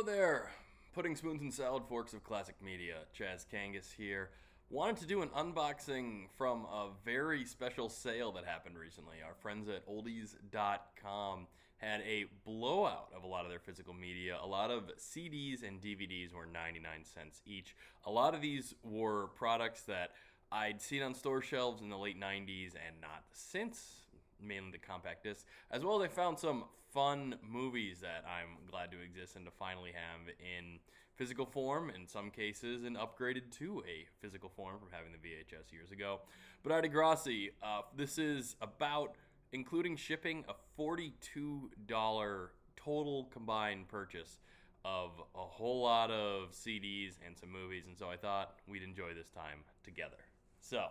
there, Pudding Spoons and Salad Forks of Classic Media. Chaz Kangas here. Wanted to do an unboxing from a very special sale that happened recently. Our friends at oldies.com had a blowout of a lot of their physical media. A lot of CDs and DVDs were 99 cents each. A lot of these were products that I'd seen on store shelves in the late 90s and not since, mainly the compact discs, as well as I found some fun movies that I'm glad to exist and to finally have in physical form, in some cases, and upgraded to a physical form from having the VHS years ago. But Arte Grassi, this is about, including shipping, a $42 total combined purchase of a whole lot of CDs and some movies, and so I thought we'd enjoy this time together. So,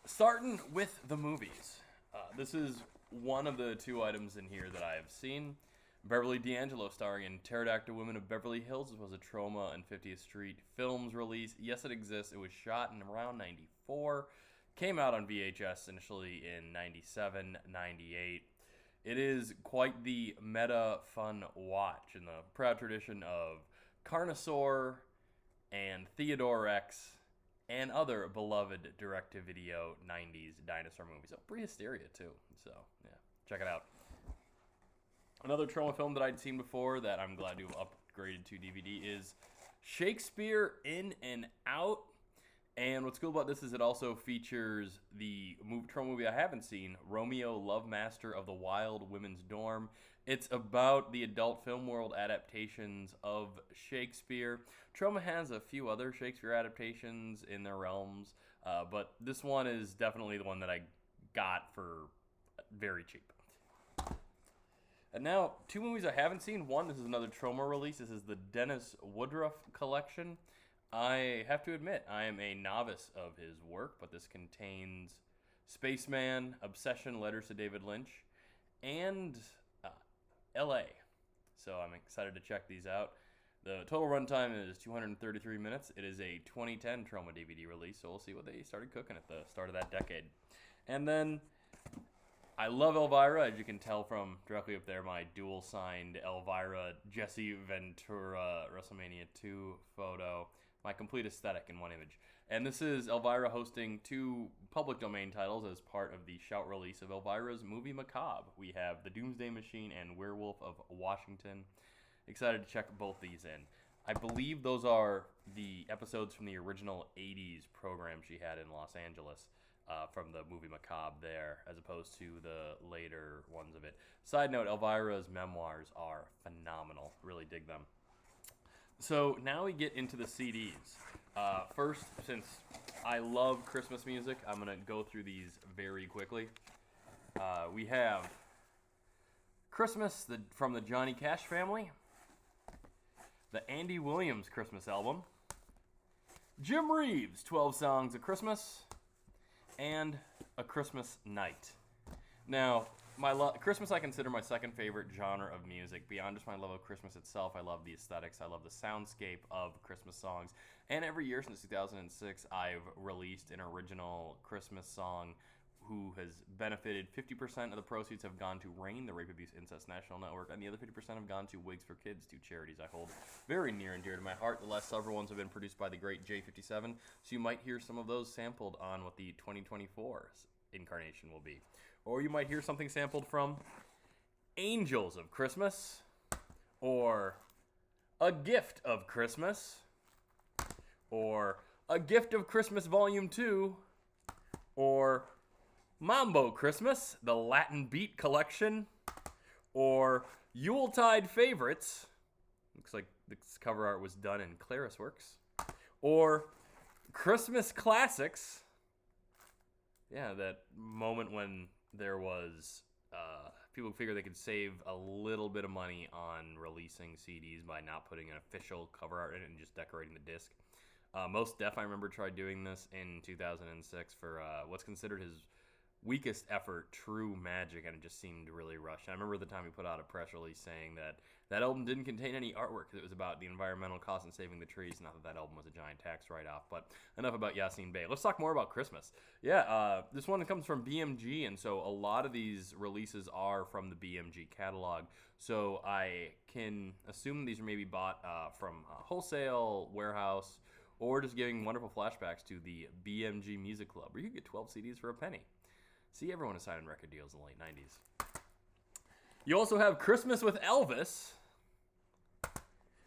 starting with the movies. This is one of the two items in here that I have seen. Beverly D'Angelo starring in Pterodactyl Women of Beverly Hills. This was a Troma and 50th Street Films release. Yes, it exists. It was shot in around 94. Came out on VHS initially in 97, 98. It is quite the meta fun watch in the proud tradition of Carnosaur and Theodore X and other beloved direct-to-video 90s dinosaur movies. Oh, Prehysteria, too. So, yeah, check it out. Another Troma film that I'd seen before that I'm glad to have upgraded to DVD is Shakespeare In and Out. And what's cool about this is it also features the Troma movie I haven't seen, Romeo, Love Master of the Wild Women's Dorm. It's about the adult film world adaptations of Shakespeare. Troma has a few other Shakespeare adaptations in their realms, but this one is definitely the one that I got for very cheap. And now, two movies I haven't seen. One, this is another Troma release. This is the Dennis Woodruff collection. I have to admit, I am a novice of his work, but this contains Spaceman, Obsession, Letters to David Lynch, and L.A. So I'm excited to check these out. The total runtime is 233 minutes. It is a 2010 Troma DVD release, so we'll see what they started cooking at the start of that decade. And then I love Elvira, as you can tell from directly up there, my dual-signed Elvira Jesse Ventura WrestleMania 2 photo. My complete aesthetic in one image. And this is Elvira hosting two public domain titles as part of the shout release of Elvira's movie Macabre. We have The Doomsday Machine and Werewolf of Washington. Excited to check both these in. I believe those are the episodes from the original 80s program she had in Los Angeles. From the movie Macabre there, as opposed to the later ones of it. Side note, Elvira's memoirs are phenomenal. Really dig them. So now we get into the CDs. First, since I love Christmas music, I'm going to go through these very quickly. We have Christmas from the Johnny Cash family, the Andy Williams Christmas album, Jim Reeves' 12 Songs of Christmas, and A Christmas Night. Now, Christmas I consider my second favorite genre of music. Beyond just my love of Christmas itself, I love the aesthetics, I love the soundscape of Christmas songs. And every year since 2006, I've released an original Christmas song who has benefited. 50% of the proceeds have gone to RAIN, the Rape, Abuse, Incest National Network, and the other 50% have gone to Wigs for Kids, two charities I hold very near and dear to my heart. The last several ones have been produced by the great J57, so you might hear some of those sampled on what the 2024 incarnation will be. Or you might hear something sampled from Angels of Christmas, or A Gift of Christmas, or A Gift of Christmas Volume 2, or Mambo Christmas, the Latin Beat Collection, or Yuletide Favorites. Looks like this cover art was done in Claris Works. Or Christmas Classics. Yeah, that moment when there was people figured they could save a little bit of money on releasing CDs by not putting an official cover art in it and just decorating the disc. Most Def, I remember, tried doing this in 2006 for what's considered his weakest effort, True Magic, and it just seemed really rushed. I remember the time he put out a press release saying that that album didn't contain any artwork, because it was about the environmental cost and saving the trees. Not that that album was a giant tax write-off, but enough about Yasin Bey. Let's talk more about Christmas. Yeah, this one comes from BMG, and so a lot of these releases are from the BMG catalog. So I can assume these are maybe bought from a wholesale warehouse, or just giving wonderful flashbacks to the BMG Music Club, where you could get 12 CDs for a penny. See, everyone is signing record deals in the late 90s. You also have Christmas with Elvis.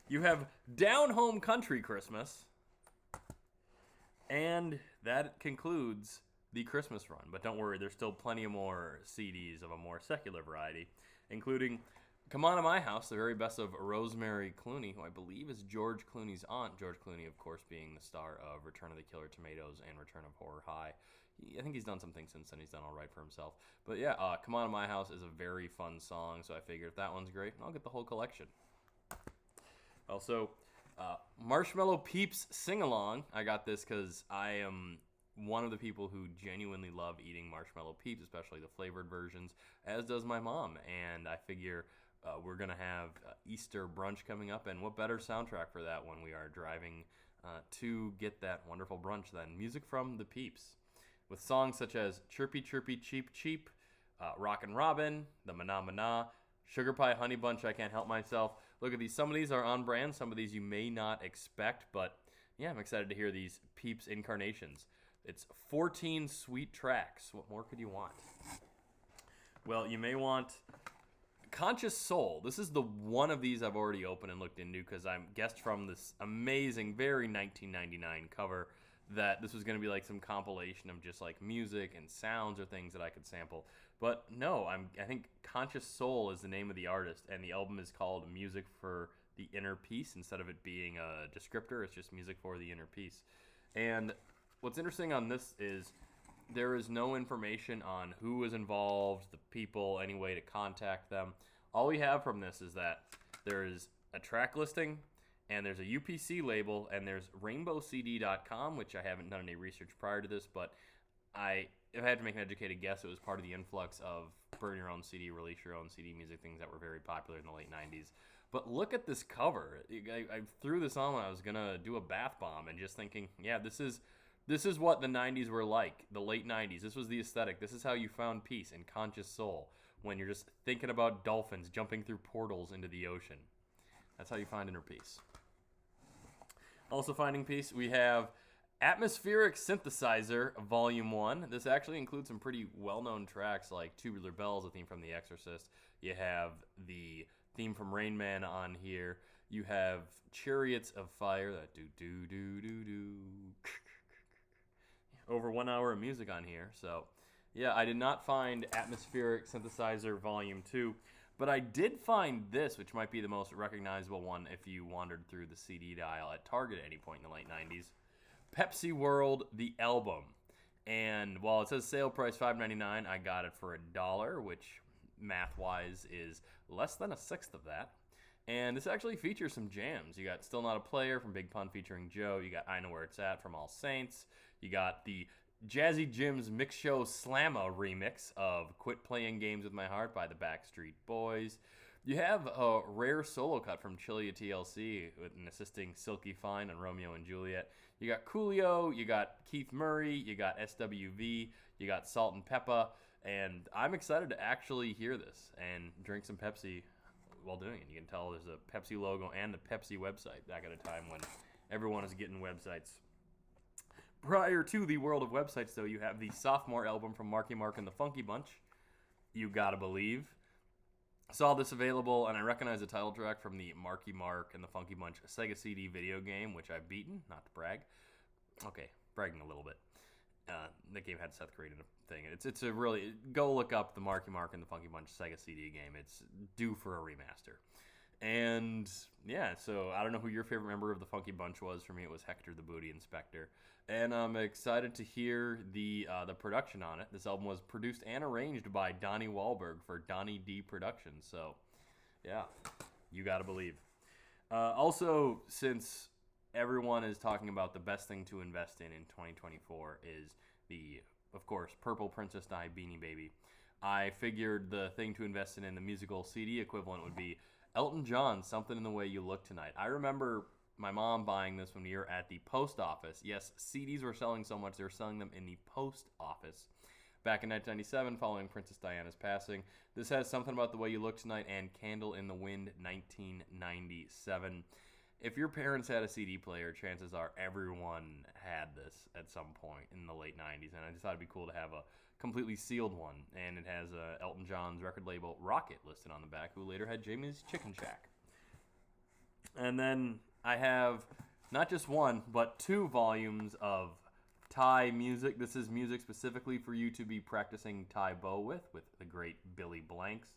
You have Down Home Country Christmas. And that concludes the Christmas run. But don't worry, there's still plenty of more CDs of a more secular variety, including Come On to My House, the very best of Rosemary Clooney, who I believe is George Clooney's aunt. George Clooney, of course, being the star of Return of the Killer Tomatoes and Return of Horror High. I think he's done some things since then. He's done all right for himself. But yeah, Come On to My House is a very fun song, so I figured if that one's great, I'll get the whole collection. Also, Marshmallow Peeps Sing-Along. I got this because I am one of the people who genuinely love eating Marshmallow Peeps, especially the flavored versions, as does my mom. And I figure we're going to have Easter brunch coming up, and what better soundtrack for that when we are driving to get that wonderful brunch than music from the Peeps, with songs such as Chirpy Chirpy Cheep Cheep, Rockin' Robin, The Mana Mana, Sugar Pie Honey Bunch, I Can't Help Myself. Look at these. Some of these are on brand. Some of these you may not expect, but yeah, I'm excited to hear these Peeps incarnations. It's 14 sweet tracks. What more could you want? Well, you may want Conscious Soul. This is the one of these I've already opened and looked into because I'm guessed from this amazing, very 1999 cover that this was going to be like some compilation of just like music and sounds or things that I could sample. But no, I think Conscious Soul is the name of the artist, and the album is called Music for the Inner Peace. Instead of it being a descriptor, it's just Music for the Inner Peace. And what's interesting on this is there is no information on who was involved, the people, any way to contact them. All we have from this is that there is a track listing, and there's a UPC label, and there's rainbowcd.com, which I haven't done any research prior to this, but if I had to make an educated guess, it was part of the influx of burn your own CD, release your own CD music, things that were very popular in the late 90s. But look at this cover. I threw this on when I was going to do a bath bomb, and just thinking, yeah, this is what the 90s were like, the late 90s. This was the aesthetic. This is how you found peace and conscious soul, when you're just thinking about dolphins jumping through portals into the ocean. That's how you find inner peace. Also finding peace, we have Atmospheric Synthesizer Volume 1. This actually includes some pretty well-known tracks like Tubular Bells, a theme from The Exorcist. You have the theme from Rain Man on here. You have Chariots of Fire, that do-do-do-do-do. Over 1 hour of music on here. So, yeah, I did not find Atmospheric Synthesizer Volume 2. But I did find this, which might be the most recognizable one if you wandered through the CD dial at Target at any point in the late 90s. Pepsi World, the album. And while it says sale price $5.99, I got it for $1, which math-wise is less than a sixth of that. And this actually features some jams. You got Still Not a Player from Big Pun featuring Joe. You got I Know Where It's At from All Saints. You got the Jazzy Jim's Mix Show Slamma remix of Quit Playing Games With My Heart by the Backstreet Boys. You have a rare solo cut from Chilia TLC with an assisting Silky Fine on Romeo and Juliet. You got Coolio, you got Keith Murray, you got SWV, you got Salt and Peppa, and I'm excited to actually hear this and drink some Pepsi while doing it. You can tell there's a Pepsi logo and the Pepsi website back at a time when everyone is getting websites. Prior to the world of websites, though, you have the sophomore album from Marky Mark and the Funky Bunch, You Gotta Believe. Saw this available, and I recognize the title track from the Marky Mark and the Funky Bunch Sega CD video game, which I've beaten, not to brag. Okay, bragging a little bit. The game had Seth created a thing. It's a really, go look up the Marky Mark and the Funky Bunch Sega CD game. It's due for a remaster. And yeah, so I don't know who your favorite member of the Funky Bunch was. For me, it was Hector the Booty Inspector. And I'm excited to hear the production on it. This album was produced and arranged by Donnie Wahlberg for Donnie D Productions. So, yeah, You Gotta Believe. Also, since everyone is talking about the best thing to invest in 2024 is of course, Purple Princess Di Beanie Baby. I figured the thing to invest in the musical CD equivalent would be Elton John's Something in the Way You Look Tonight. I remember my mom buying this when we were at the post office. Yes, CDs were selling so much, they were selling them in the post office. Back in 1997, following Princess Diana's passing, this has Something About the Way You Look Tonight and Candle in the Wind, 1997. If your parents had a CD player, chances are everyone had this at some point in the late 90s, and I just thought it'd be cool to have a completely sealed one, and it has Elton John's record label Rocket listed on the back, who later had Jamie's Chicken Shack. And then I have not just one, but 2 volumes of Thai music. This is music specifically for you to be practicing Thai bow with the great Billy Blanks.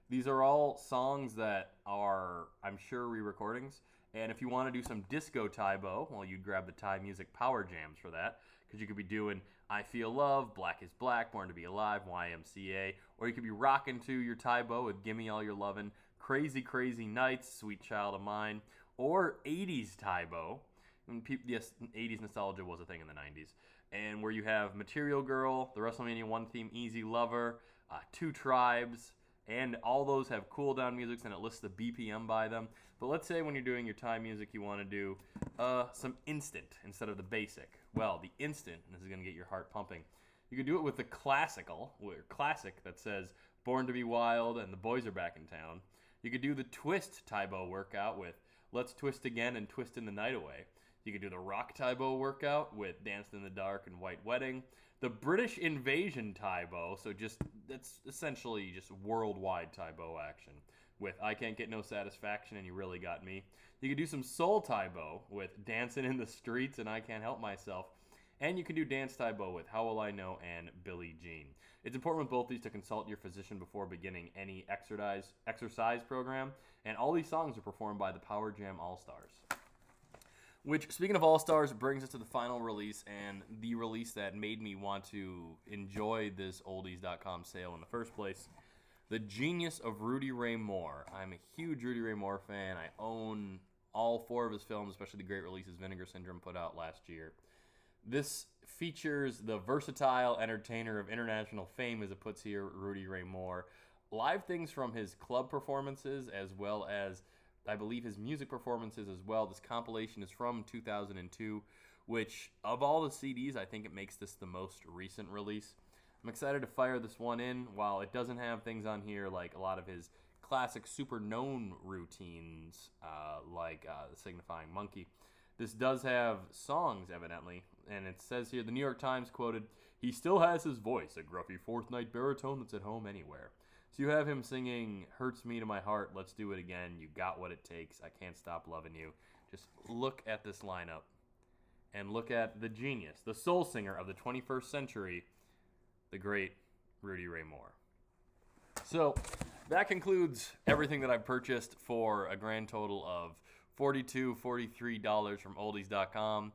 These are all songs that are, I'm sure, re-recordings. And if you want to do some disco Thai bow, well, you'd grab the Thai music power jams for that. Because you could be doing I Feel Love, Black is Black, Born to Be Alive, YMCA. Or you could be rocking to your Thai bow with Gimme All Your Lovin', Crazy Crazy Nights, Sweet Child of Mine. Or 80s Thai bow. Yes, 80s nostalgia was a thing in the 90s. And where you have Material Girl, the WrestleMania 1 theme, Easy Lover, 2 Tribes, and all those have cool-down musics, and it lists the BPM by them. But let's say when you're doing your Thai music, you want to do some instant instead of the basic. Well, the instant, and this is going to get your heart pumping, you could do it with the classic that says Born to Be Wild and The Boys Are Back in Town. You could do the twist Thai bow workout with Let's Twist Again and Twist in the Night Away. You could do the rock Thai bow workout with Danced in the Dark and White Wedding. The British Invasion Thai bow, so that's essentially just worldwide Thai bow action with I Can't Get No Satisfaction and You Really Got Me. You could do some soul Thai bow with Dancing in the Streets and I Can't Help Myself. And you can do dance Thai bow with How Will I Know and Billie Jean. It's important with both these to consult your physician before beginning any exercise program. And all these songs are performed by the Power Jam All-Stars. Which, speaking of All-Stars, brings us to the final release, and the release that made me want to enjoy this oldies.com sale in the first place. The Genius of Rudy Ray Moore. I'm a huge Rudy Ray Moore fan. I own all 4 of his films, especially the great releases Vinegar Syndrome put out last year. This features the versatile entertainer of international fame, as it puts here, Rudy Ray Moore. Live things from his club performances, as well as I believe his music performances as well. This compilation is from 2002, which of all the CDs, I think it makes this the most recent release. I'm excited to fire this one in. While it doesn't have things on here like a lot of his classic super known routines, like the Signifying Monkey, this does have songs, evidently. And it says here, the New York Times quoted, "He still has his voice, a gruffy fourth night baritone that's at home anywhere." So you have him singing Hurts Me to My Heart, Let's Do It Again, You Got What It Takes, I Can't Stop Loving You. Just look at this lineup and look at the genius, the soul singer of the 21st century, the great Rudy Ray Moore. So that concludes everything that I've purchased for a grand total of $43 from oldies.com.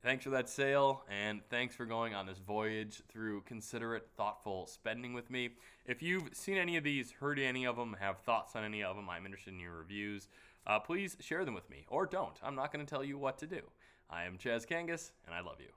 Thanks for that sale, and thanks for going on this voyage through considerate, thoughtful spending with me. If you've seen any of these, heard any of them, have thoughts on any of them, I'm interested in your reviews. Please share them with me, or don't. I'm not going to tell you what to do. I am Chaz Kangas, and I love you.